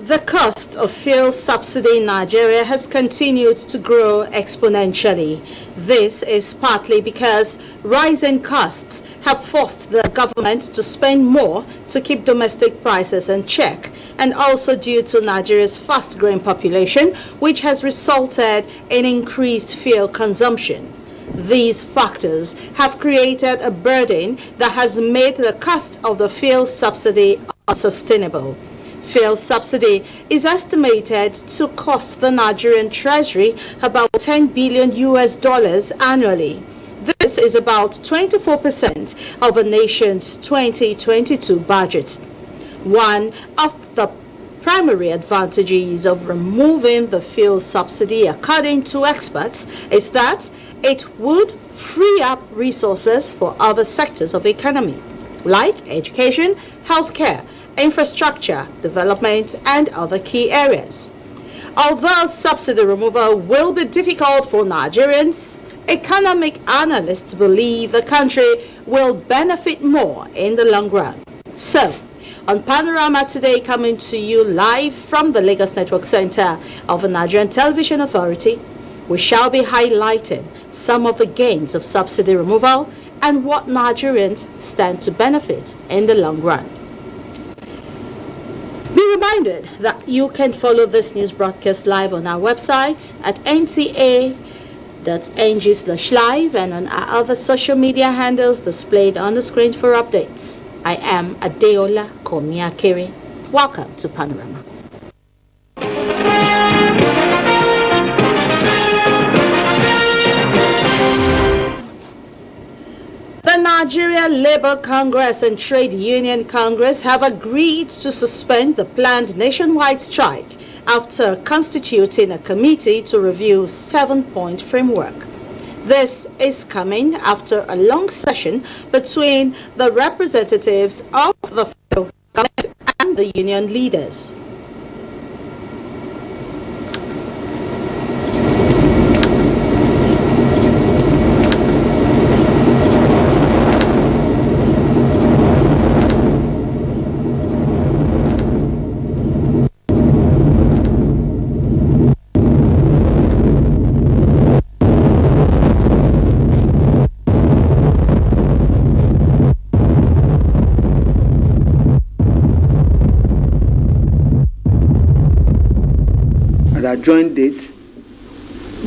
The cost of fuel subsidy in Nigeria has continued to grow exponentially. This is partly because rising costs have forced the government to spend more to keep domestic prices in check, and also due to Nigeria's fast-growing population, which has resulted in increased fuel consumption. These factors have created a burden that has made the cost of the fuel subsidy unsustainable. Fuel subsidy is estimated to cost the Nigerian treasury about $10 billion annually. This is about 24% of the nation's 2022 budget. One of the primary advantages of removing the fuel subsidy, according to experts, is that it would free up resources for other sectors of the economy, like education, healthcare, infrastructure development, and other key areas. Although subsidy removal will be difficult for Nigerians, economic analysts believe the country will benefit more in the long run. So, on Panorama today, coming to you live from the Lagos Network Center of the Nigerian Television Authority, we shall be highlighting some of the gains of subsidy removal and what Nigerians stand to benefit in the long run. Be reminded that you can follow this news broadcast live on our website at nta.ng/live and on our other social media handles displayed on the screen for updates. I am Adeola Komiakiri. Welcome to Panorama. The Nigeria Labour Congress and Trade Union Congress have agreed to suspend the planned nationwide strike after constituting a committee to review 7-point framework. This is coming after a long session between the representatives of the federal government and the union leaders. At joint date,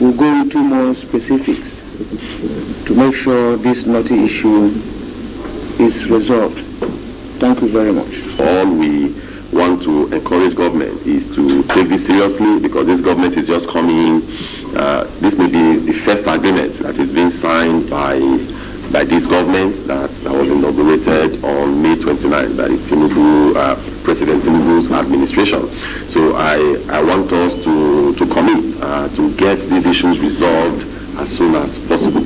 we'll go into more specifics to make sure this knotty issue is resolved. Thank you very much. All we want to encourage government is to take this seriously, because this government is just coming. This may be the first agreement that is being signed by this government that was inaugurated on May 29 by President Tinubu's administration. So I want us to commit to get these issues resolved as soon as possible.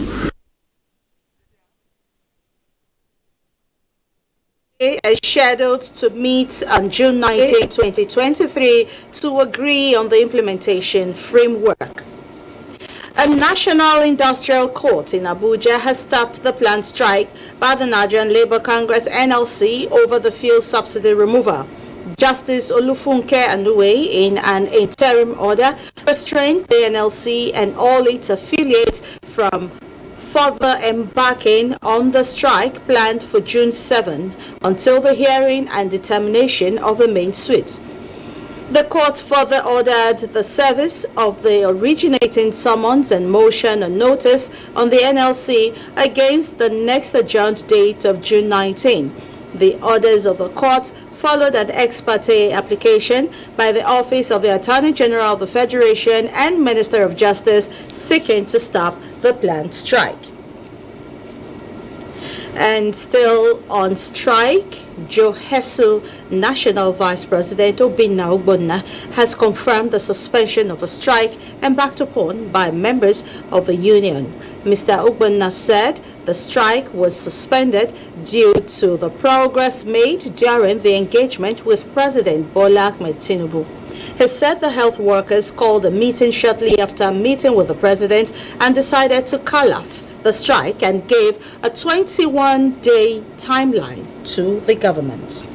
Is scheduled to meet on June 19, 2023 to agree on the implementation framework. A National Industrial Court in Abuja has stopped the planned strike by the Nigerian Labour Congress (NLC) over the fuel subsidy removal. Justice Olufunke Anuwe, in an interim order, restrained the NLC and all its affiliates from further embarking on the strike planned for June 7 until the hearing and determination of the main suit. The court further ordered the service of the originating summons and motion and notice on the NLC against the next adjourned date of June 19. The orders of the court followed an ex parte application by the Office of the Attorney General of the Federation and Minister of Justice seeking to stop the planned strike. And still on strike, Johesu National Vice President Obinna Ogbonna has confirmed the suspension of a strike embarked upon by members of the union. Mr. Ogbonna said the strike was suspended due to the progress made during the engagement with President Bola Ahmed Tinubu. He said the health workers called a meeting shortly after meeting with the president and decided to call off the strike and gave a 21-day timeline to the government.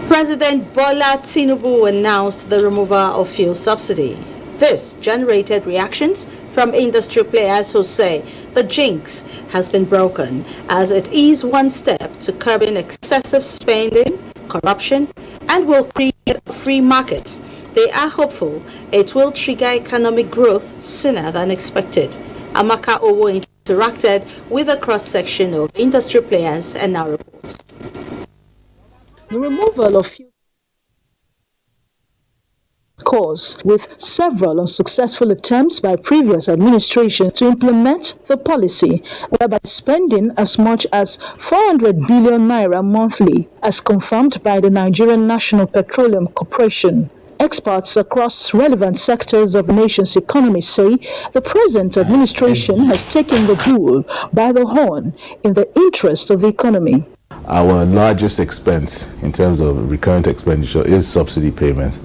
President Bola Tinubu announced the removal of fuel subsidy. This generated reactions from industry players who say the jinx has been broken as it is one step to curbing excessive spending, corruption, and will create a free market. They are hopeful it will trigger economic growth sooner than expected. Amaka Owo interacted with a cross-section of industry players and now reports. The removal of fuel cause with several unsuccessful attempts by previous administration to implement the policy, whereby spending as much as 400 billion naira monthly, as confirmed by the Nigerian National Petroleum Corporation. Experts across relevant sectors of the nation's economy say the present administration has taken the bull by the horn in the interest of the economy. Our largest expense in terms of recurrent expenditure is subsidy payment,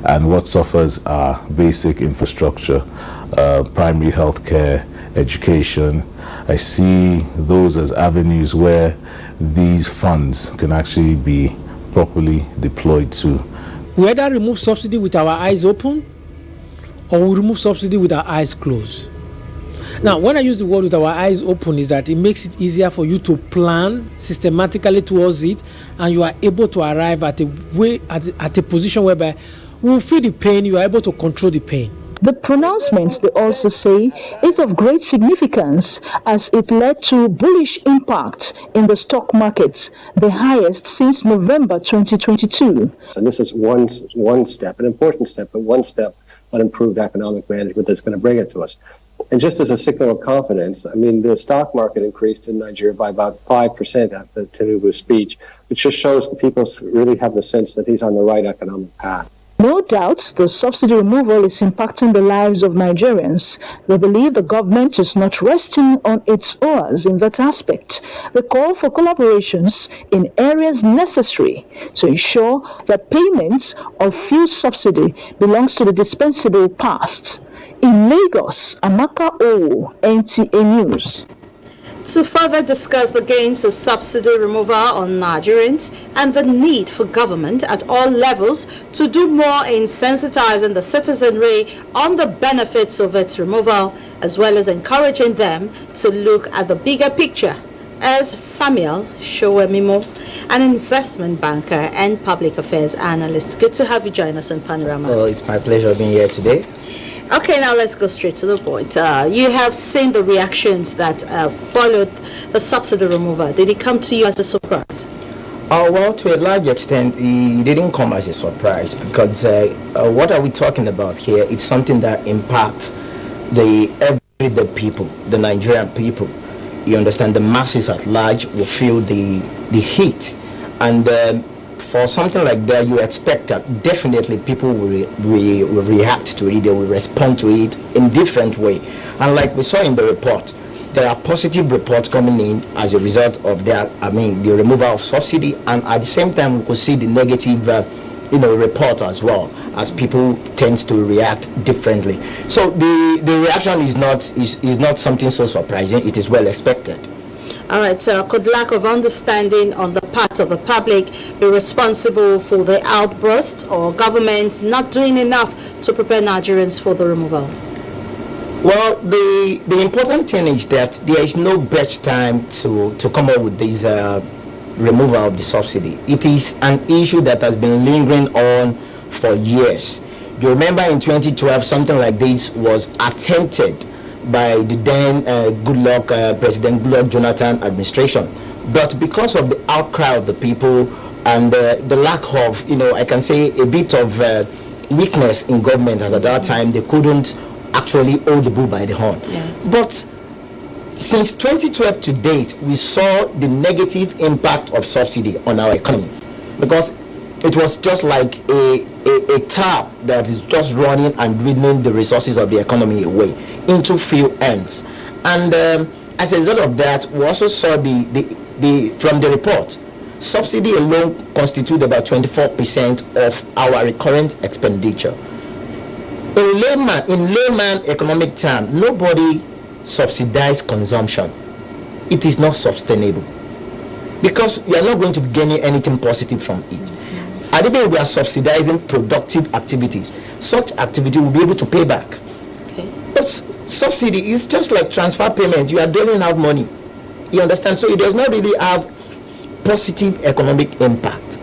and what suffers are basic infrastructure, primary health care, education. I see those as avenues where these funds can actually be properly deployed to. We either remove subsidy with our eyes open or we remove subsidy with our eyes closed. Now, when I use the word with our eyes open, is that it makes it easier for you to plan systematically towards it, and you are able to arrive at a position whereby we will feel the pain, you are able to control the pain. The pronouncement, they also say, is of great significance as it led to bullish impact in the stock markets, the highest since November 2022. And this is one step, an important step, but one step on improved economic management that's going to bring it to us. And just as a signal of confidence, I mean, the stock market increased in Nigeria by about 5% after Tinubu's speech, which just shows that people really have the sense that he's on the right economic path. No doubt the subsidy removal is impacting the lives of Nigerians. They believe the government is not resting on its oars in that aspect. They call for collaborations in areas necessary to ensure that payment of fuel subsidy belongs to the dispensable past. In Lagos, Amaka Owo, NTA News. To further discuss the gains of subsidy removal on Nigerians and the need for government at all levels to do more in sensitizing the citizenry on the benefits of its removal, as well as encouraging them to look at the bigger picture, as Samuel Showemimo, an investment banker and public affairs analyst. Good to have you join us on Panorama. Well, it's my pleasure being here today. Okay, now let's go straight to the point. You have seen the reactions that followed the subsidy removal. Did it come to you as a surprise? Well, to a large extent, it didn't come as a surprise because what are we talking about here? It's something that impacts the everyday people, the Nigerian people. You understand, the masses at large will feel the heat. And for something like that, you expect that definitely people will react to it, they will respond to it in different way. And like we saw in the report, there are positive reports coming in as a result of that, the removal of subsidy, and at the same time we could see the negative report as well, as people tend to react differently. So the reaction is not something so surprising, it is well expected. All right, so could lack of understanding on the part of the public be responsible for the outbursts, or government not doing enough to prepare Nigerians for the removal? Well, the important thing is that there is no best time to come up with this removal of the subsidy. It is an issue that has been lingering on for years. You remember in 2012, something like this was attempted by the then President Goodluck Jonathan administration, but because of the outcry of the people and the lack of, I can say a bit of weakness in government, as at that time they couldn't actually hold the bull by the horn. Yeah. But since 2012 to date, we saw the negative impact of subsidy on our economy, because it was just like a tap that is just running and draining the resources of the economy away into few ends. And as a result of that, we also saw from the report, subsidy alone constitutes about 24% of our recurrent expenditure. In layman economic term, nobody subsidizes consumption. It is not sustainable, because we are not going to be gaining anything positive from it. Adibe, we are subsidizing productive activities. Such activity will be able to pay back. Okay. But subsidy is just like transfer payment. You are doling out money. You understand? So it does not really have positive economic impact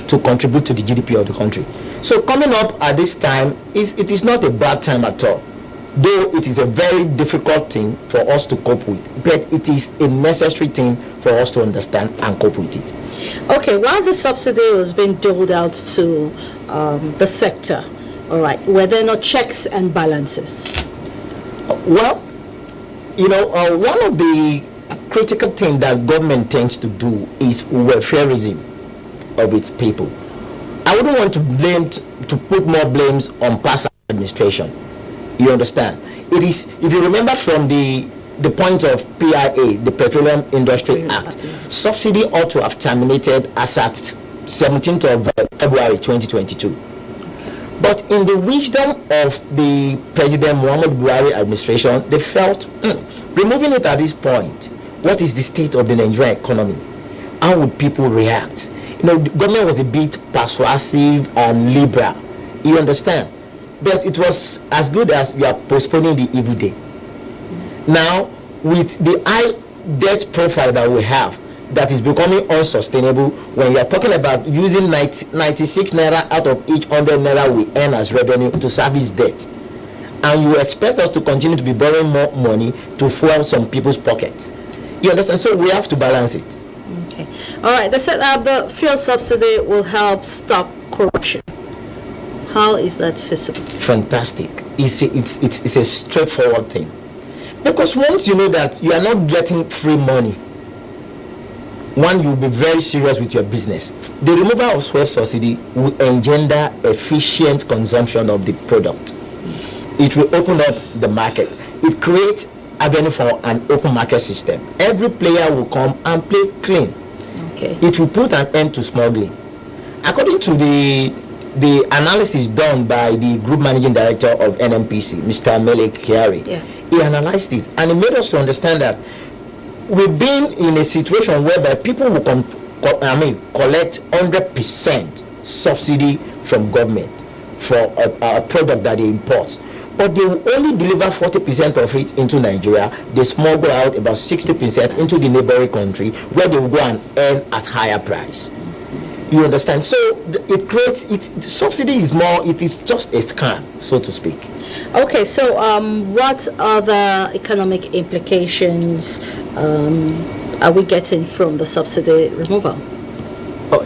to contribute to the GDP of the country. So coming up at this time, it is not a bad time at all. Though it is a very difficult thing for us to cope with, but it is a necessary thing for us to understand and cope with it. Okay, while the subsidy was being doled out to the sector, all right, were there not checks and balances? Well, one of the critical things that government tends to do is welfareism of its people. I wouldn't want to put more blames on past administration. You understand? It is, if you remember from the point of PIA, the Petroleum Industry Act, subsidy ought to have terminated as at 17th of February 2022. But in the wisdom of the President Muhammad Buhari administration, they felt removing it at this point, what is the state of the Nigerian economy? How would people react? The government was a bit persuasive and liberal. You understand? But it was as good as you are postponing the evil day. Now, with the high debt profile that we have, that is becoming unsustainable, when you are talking about using 96 naira out of each 100 naira we earn as revenue to service debt, and you expect us to continue to be borrowing more money to fuel some people's pockets. You understand? So we have to balance it. Okay. All right. They said the fuel subsidy will help stop corruption. How is that feasible? Fantastic. It's a straightforward thing. Because once you know that you are not getting free money, one, you'll be very serious with your business. The removal of fuel subsidy will engender efficient consumption of the product. It will open up the market. It creates avenue for an open market system. Every player will come and play clean. Okay. It will put an end to smuggling. According to the analysis done by the group managing director of NNPC, Mr. Melik Kyari, he analyzed it and he made us to understand that we've been in a situation whereby people will collect 100% subsidy from government for a product that they import, but they will only deliver 40% of it into Nigeria. They smuggle out about 60% into the neighboring country, where they will go and earn at higher price. You understand? So it creates subsidy is more, it is just a scam, so to speak. Okay, so what other economic implications are we getting from the subsidy removal?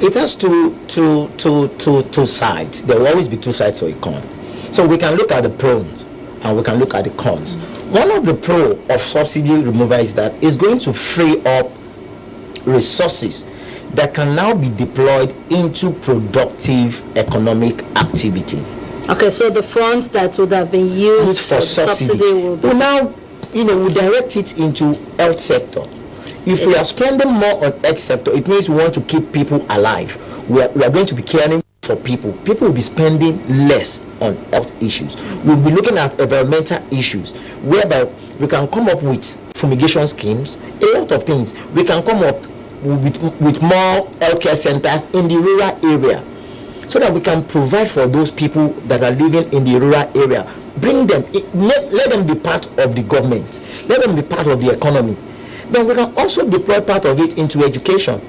It has two sides. There will always be two sides to a coin. So we can look at the pros and we can look at the cons. One of the pro of subsidy removal is that it's going to free up resources that can now be deployed into productive economic activity. Okay, so the funds that would have been used for subsidy will be now, we direct it into health sector. If we are spending more on health sector, it means we want to keep people alive. We are going to be caring for people. People will be spending less on health issues. We'll be looking at environmental issues, whereby we can come up with fumigation schemes, a lot of things. We can come up with more healthcare centers in the rural area, so that we can provide for those people that are living in the rural area. Bring them, let them be part of the government, let them be part of the economy. Then we can also deploy part of it into education.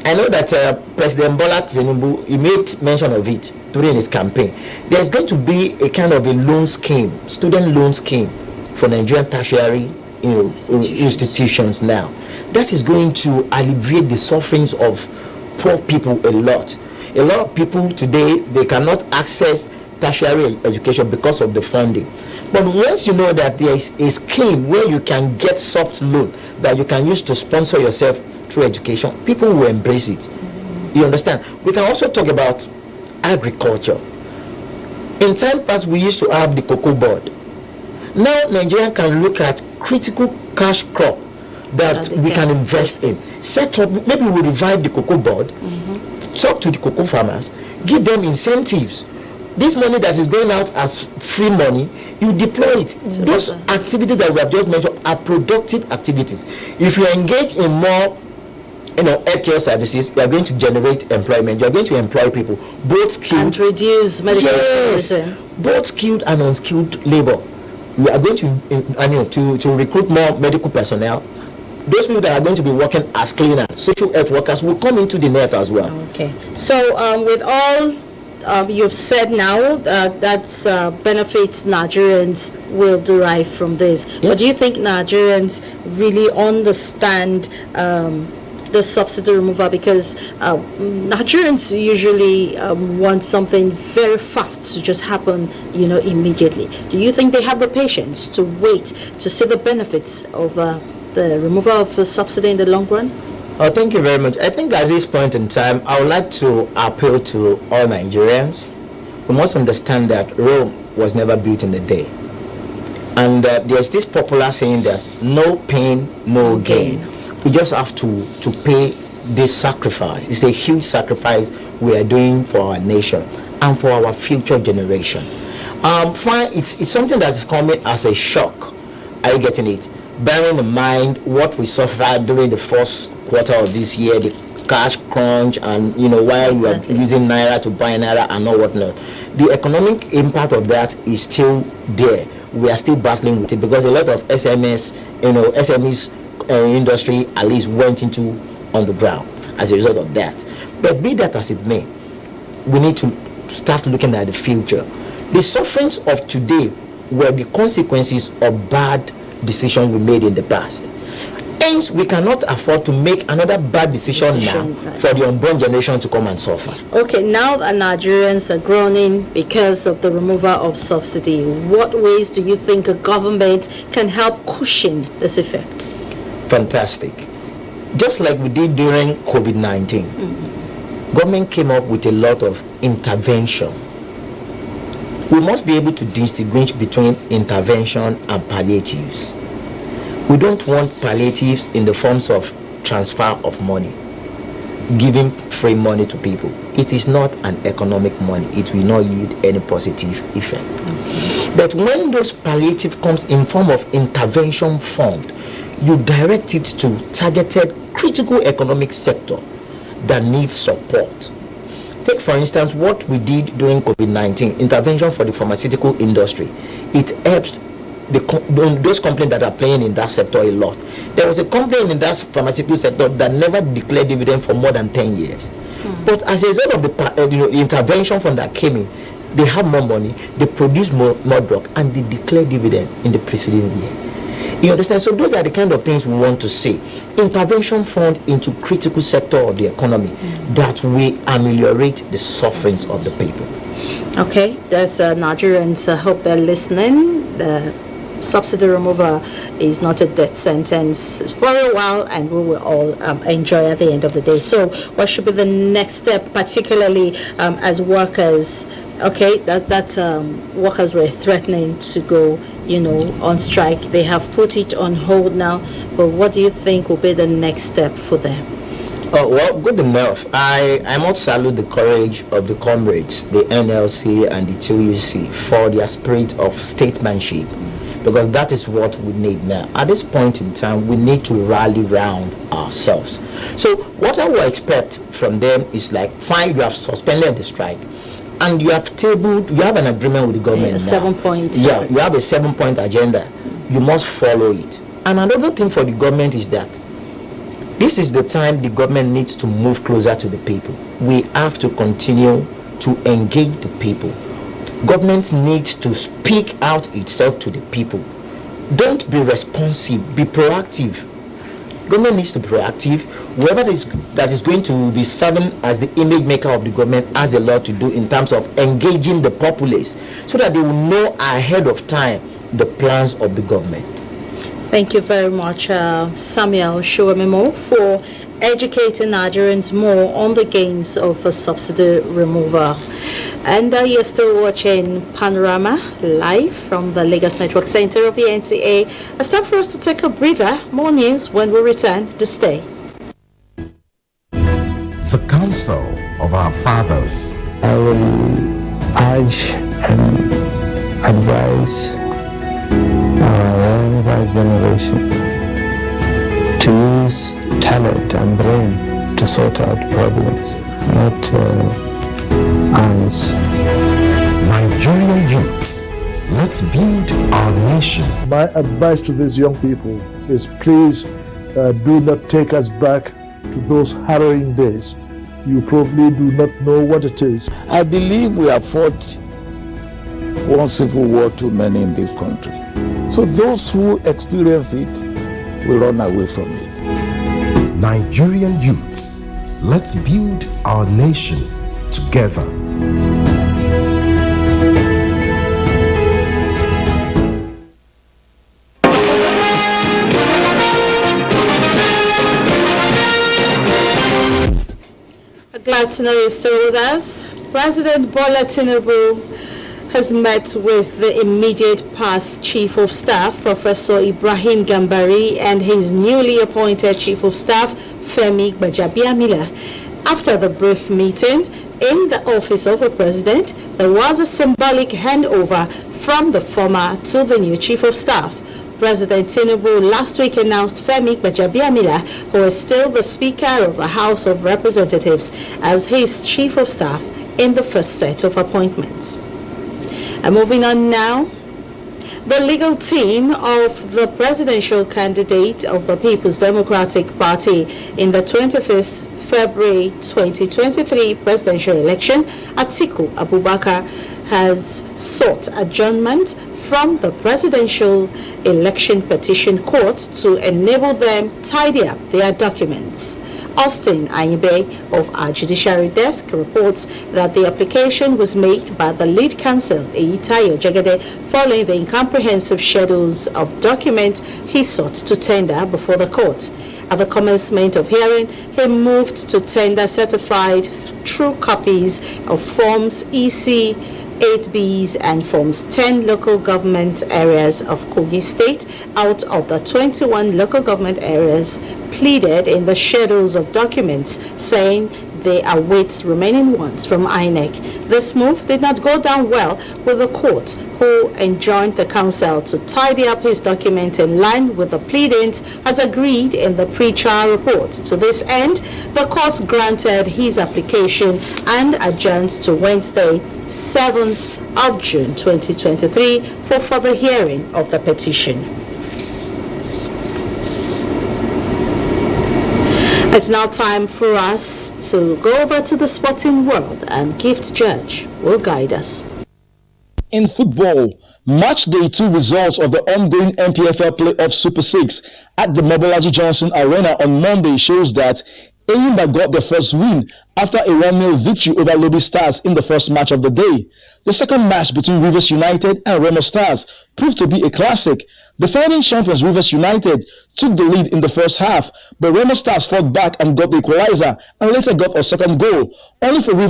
I know that President Bola Tinubu, he made mention of it during his campaign. There's going to be a kind of a loan scheme, student loan scheme for Nigerian tertiary institutions now. That is going to alleviate the sufferings of poor people a lot. A lot of people today, they cannot access tertiary education because of the funding. But once you know that there is a scheme where you can get soft loan that you can use to sponsor yourself through education, people will embrace it. You understand? We can also talk about agriculture. In time past, we used to have the cocoa board. Now Nigeria can look at critical cash crop that we can invest in. Set up, maybe we revive the cocoa board, talk to the cocoa farmers, give them incentives. This money that is going out as free money, you deploy it. Those activities that we have just mentioned are productive activities. If you engage in more healthcare services, you are going to generate employment. You are going to employ people, both skilled and reduce medical tourism. Both skilled and unskilled labor. We are going to recruit more medical personnel. Those people that are going to be working as cleaners, social health workers, will come into the net as well. Okay. So with all you've said now, that's benefits Nigerians will derive from this. Yes. But do you think Nigerians really understand the subsidy removal? Because Nigerians usually want something very fast to just happen, immediately. Do you think they have the patience to wait to see the benefits of the removal of the subsidy in the long run? Oh, thank you very much. I think at this point in time, I would like to appeal to all Nigerians. We must understand that Rome was never built in a day. And there's this popular saying that no pain, no gain. We just have to pay this sacrifice. It's a huge sacrifice we are doing for our nation and for our future generation. Fine, it's something that is coming as a shock. Are you getting it? Bearing in mind what we suffered during the first quarter of this year, the cash crunch, and while we are using naira to buy naira and all whatnot, the economic impact of that is still there. We are still battling with it because a lot of SMEs industry at least went into on the ground as a result of that. But be that as it may, we need to start looking at the future. The sufferings of today were the consequences of bad decisions we made in the past. Hence, we cannot afford to make another bad decision now for the unborn generation to come and suffer. Okay, now that Nigerians are groaning because of the removal of subsidy, what ways do you think a government can help cushion this effect? Fantastic. Just like we did during COVID-19, government came up with a lot of intervention. We must be able to distinguish between intervention and palliatives. We don't want palliatives in the forms of transfer of money, giving free money to people. It is not an economic money. It will not yield any positive effect. But when those palliative comes in form of intervention fund, you direct it to targeted critical economic sector that needs support. Take for instance what we did during COVID-19, intervention for the pharmaceutical industry. It helps those companies that are playing in that sector a lot. There was a company in that pharmaceutical sector that never declared dividend for more than 10 years. But as a result of the intervention fund that came in, they have more money, they produce more drug, and they declare dividend in the preceding year. You understand? So those are the kind of things we want to see. Intervention fund into critical sector of the economy that will ameliorate the sufferings of the people. Okay, there's Nigerians. I hope they're listening. The subsidy removal is not a death sentence for a while, and we will all enjoy at the end of the day. So what should be the next step, particularly as workers? Okay, that workers were threatening to go on strike. They have put it on hold now, but what do you think will be the next step for them? Oh, well, good enough. I must salute the courage of the comrades, the NLC and the TUC, for their spirit of statesmanship, because that is what we need now. At this point in time, we need to rally round ourselves. So what I will expect from them is like, fine, you have suspended the strike, and you have an agreement with the government now. 7 points. Yeah, you have a 7-point agenda. You must follow it. And another thing for the government is that this is the time the government needs to move closer to the people. We have to continue to engage the people. Government needs to speak out itself to the people. Don't be responsive, be proactive. Government needs to be proactive. Whoever that is going to be serving as the image maker of the government has a lot to do in terms of engaging the populace so that they will know ahead of time the plans of the government. Thank you very much, Samuel Shuamimo, for educating Nigerians more on the gains of a subsidy removal. And you're still watching Panorama live from the Lagos Network Center of the NTA. It's time for us to take a breather. More news when we return. To stay. The counsel of our fathers. I will urge and advise our younger generation to use talent and brain to sort out problems, not arms. Nigerian youths, let's build our nation. My advice to these young people is please do not take us back to those harrowing days. You probably do not know what it is. I believe we have fought one civil war too many in this country. So those who experience it will run away from it. Nigerian youths, let's build our nation together. Glad to know you're still with us. President Bola Tinubu has met with the immediate past Chief of Staff, Professor Ibrahim Gambari, and his newly appointed Chief of Staff, Femi Gbajabiamila. After the brief meeting in the office of the President, there was a symbolic handover from the former to the new Chief of Staff. President Tinubu last week announced Femi Gbajabiamila, who is still the Speaker of the House of Representatives, as his Chief of Staff in the first set of appointments. And moving on now, the legal team of the presidential candidate of the People's Democratic Party in the 25th February 2023 presidential election, Atiku Abubakar, has sought adjournment from the Presidential Election Petition Court to enable them tidy up their documents. Austin Ayibe of our Judiciary Desk reports that the application was made by the lead counsel, Eyitayo Jegede, following the incomprehensive schedules of documents he sought to tender before the court. At the commencement of hearing, he moved to tender certified true copies of Forms EC 8Bs and Forms 10 local government areas of Kogi State out of the 21 local government areas pleaded in the schedules of documents, saying they await remaining ones from INEC. This move did not go down well with the court, who enjoined the counsel to tidy up his document in line with the pleadings as agreed in the pre-trial report. To this end, the court granted his application and adjourned to Wednesday, 7th of June 2023 for further hearing of the petition. It's now time for us to go over to the sporting world, and Gift Judge will guide us. In football, match day 2 results of the ongoing NPFL playoff Super 6 at the Mobolaji Johnson Arena on Monday shows that Enyimba got their first win after a 1-0 victory over Lobby Stars in the first match of the day. The second match between Rivers United and Remo Stars proved to be a classic. The defending champions Rivers United took the lead in the first half, but Remo Stars fought back and got the equalizer and later got a second goal, only for Rivers